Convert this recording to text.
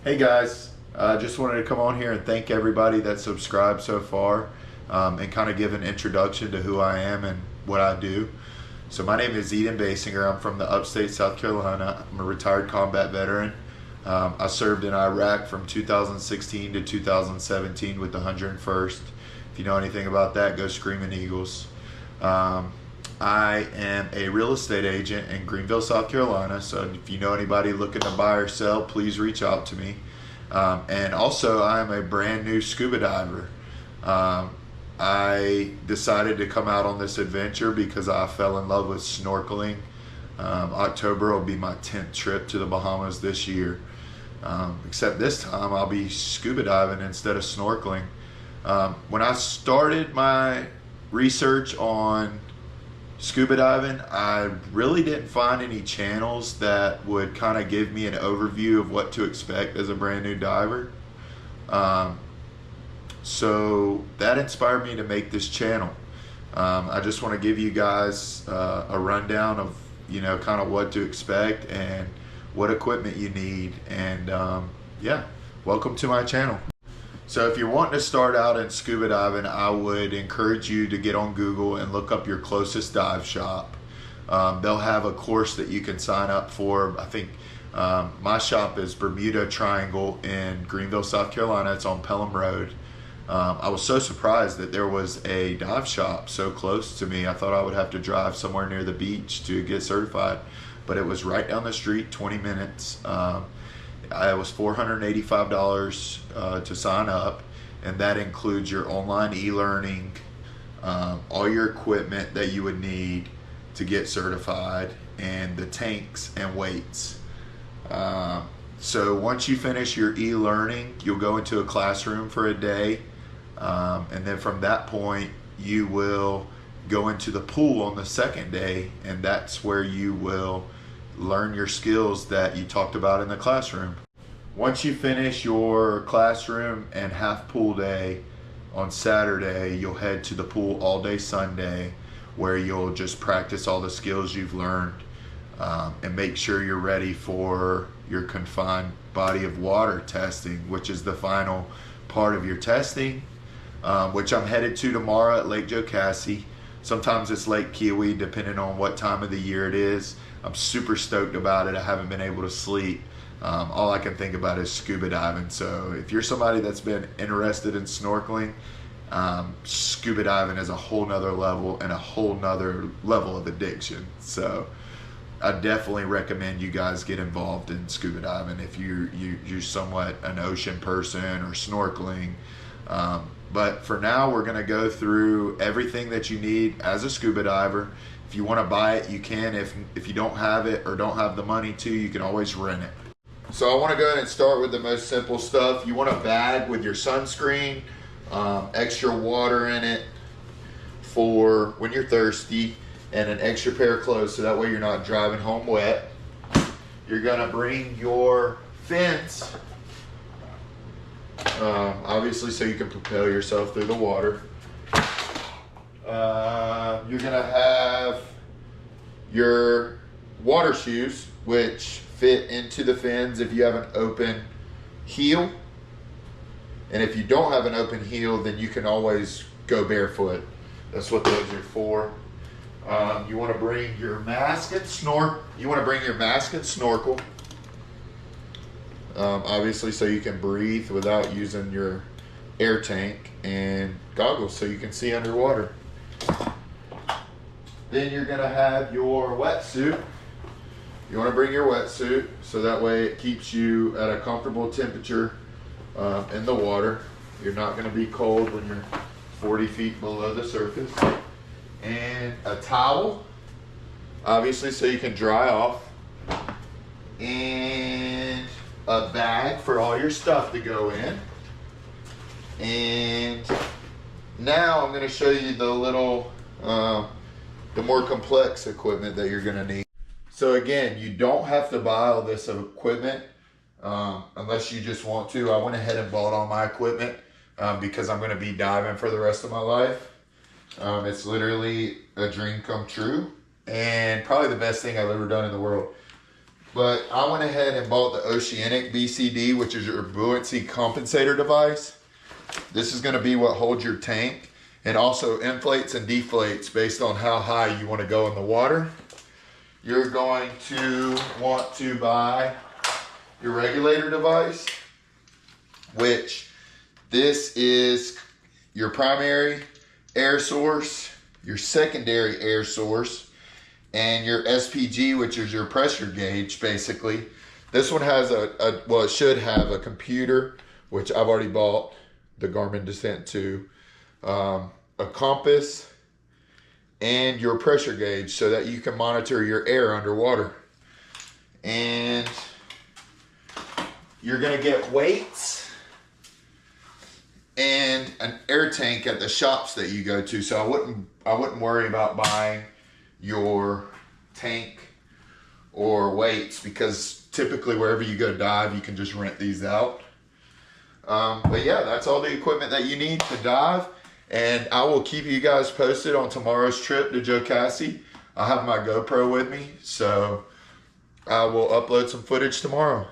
Hey guys, I just wanted to come on here and thank everybody that subscribed so far and kind of give an introduction to who I am and what I do. So my name is Eden Basinger. I'm from the upstate South Carolina. I'm a retired combat veteran. I served in Iraq from 2016 to 2017 with the 101st. If you know anything about that, go Screaming Eagles. I am a real estate agent in Greenville, South Carolina. So if you know anybody looking to buy or sell, please reach out to me. And also, I'm a brand new scuba diver. I decided to come out on this adventure because I fell in love with snorkeling. October will be my 10th trip to the Bahamas this year. Except this time I'll be scuba diving instead of snorkeling. When I started my research on scuba diving, I really didn't find any channels that would kind of give me an overview of what to expect as a brand new diver. So that inspired me to make this channel. I just want to give you guys a rundown of kind of what to expect and what equipment you need, and yeah, welcome to my channel. So if you're wanting to start out in scuba diving, I would encourage you to get on Google and look up your closest dive shop. They'll have a course that you can sign up for. I think my shop is Bermuda Triangle in Greenville, South Carolina. It's on Pelham Road. I was so surprised that there was a dive shop so close to me. I thought I would have to drive somewhere near the beach to get certified, but it was right down the street, 20 minutes. It was $485 to sign up, and that includes your online e-learning, all your equipment that you would need to get certified, and the tanks and weights. So once you finish your e-learning, you'll go into a classroom for a day, and then from that point you will go into the pool on the second day, and that's where you will learn your skills that you talked about in the classroom. Once you finish your classroom and half pool day on Saturday, you'll head to the pool all day Sunday, where you'll just practice all the skills you've learned and make sure you're ready for your confined body of water testing, which is the final part of your testing, which I'm headed to tomorrow at Lake Jocassee. Sometimes it's Lake Kiwi, depending on what time of the year it is. I'm super stoked about it. I haven't been able to sleep. All I can think about is scuba diving. So if you're somebody that's been interested in snorkeling, scuba diving is a whole nother level and a whole nother level of addiction. So I definitely recommend you guys get involved in scuba diving if you're somewhat an ocean person or snorkeling. But for now, we're going to go through everything that you need as a scuba diver. If you want to buy it, you can. If you don't have it or don't have the money to, you can always rent it. So I want to go ahead and start with the most simple stuff. You want a bag with your sunscreen, extra water in it for when you're thirsty, and an extra pair of clothes so that way you're not driving home wet. You're going to bring your fins, obviously so you can propel yourself through the water. You're going to have your water shoes, which fit into the fins if you have an open heel. And if you don't have an open heel, then you can always go barefoot. That's what those are for. You want to bring your mask and snorkel. Obviously so you can breathe without using your air tank, and goggles so you can see underwater. Then you're going to have your wetsuit. You want to bring your wetsuit so that way it keeps you at a comfortable temperature in the water. You're not going to be cold when you're 40 feet below the surface. And a towel, obviously so you can dry off. And a bag for all your stuff to go in. And now I'm going to show you the little, the more complex equipment that you're going to need. So again, you don't have to buy all this equipment unless you just want to. I went ahead and bought all my equipment because I'm going to be diving for the rest of my life. It's literally a dream come true and probably the best thing I've ever done in the world. But I went ahead and bought the Oceanic BCD, which is your buoyancy compensator device. This is going to be what holds your tank and also inflates and deflates based on how high you want to go in the water. You're going to want to buy your regulator device, which this is your primary air source, your secondary air source, and your SPG, which is your pressure gauge, basically. This one has well, it should have a computer, which I've already bought, the Garmin Descent 2, a compass, and your pressure gauge so that you can monitor your air underwater. And you're gonna get weights and an air tank at the shops that you go to. So I wouldn't worry about buying your tank or weights, because typically wherever you go dive, you can just rent these out. But yeah, that's all the equipment that you need to dive, and I will keep you guys posted on tomorrow's trip to Jocassee. I have my GoPro with me, so I will upload some footage tomorrow.